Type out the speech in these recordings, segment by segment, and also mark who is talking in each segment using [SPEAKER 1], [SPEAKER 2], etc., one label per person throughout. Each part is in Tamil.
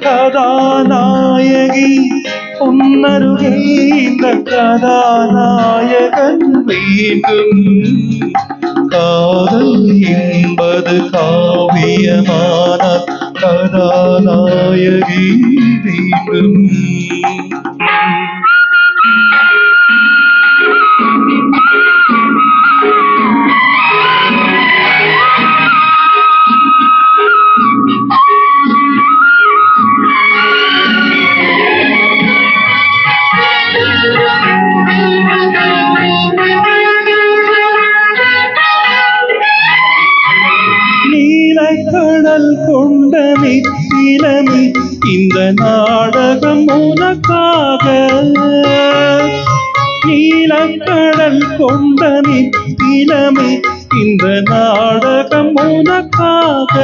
[SPEAKER 1] கதாநாயகி உன்னருகே இந்த கதாநாயகன் வேண்டும். காதல் என்பது காவியமான கதாநாயகி வேண்டும். கடல் கொண்ட நித்திலமே இந்த நாடகம் உனக்காக. நீலக்கடல் கொண்ட நித்திலமே இந்த நாடகம் உனக்காக.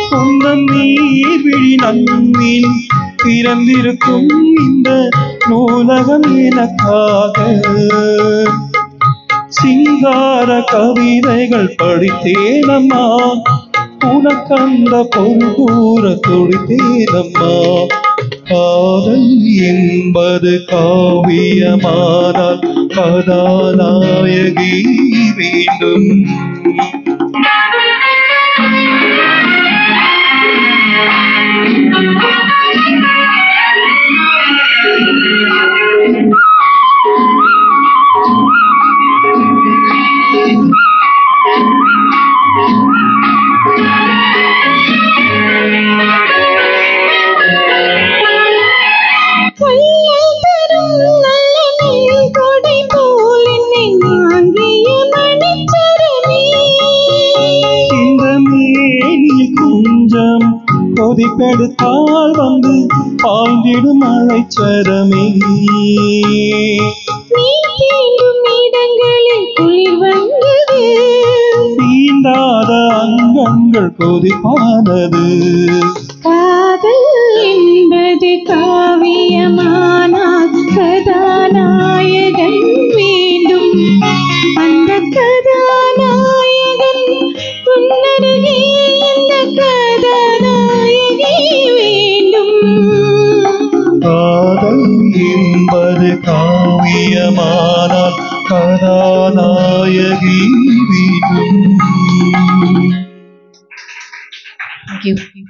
[SPEAKER 1] சொந்தம் நீர்விழி நன்னில் பிறந்திருக்கும் இந்த நூலகம் எனக்காக. சிங்கார கவிதைகள் படித்தேனம்மா, உனக்கந்த பொருள் கூற துடித்தேனம்மா. காதல் என்பது காவியமானால் கதாநாயகி வேண்டும். கொதிப்பெடுத்தால் வந்து பாய்ந்திடும் மழைச்சரமே. இடங்களில் குளிர் வந்தது, தீண்டாத அங்கங்கள் கொதிப்பானது.
[SPEAKER 2] காதல் என்பது காவியமானால் கதாநாயகன் வேண்டும். அந்த கதாநாயகன் உன்னருகே இந்த கதாநாயகி வேண்டும்.
[SPEAKER 1] காதல் என்பது காவியமானால் கதாநாயகி வேண்டும்.
[SPEAKER 2] Thank you.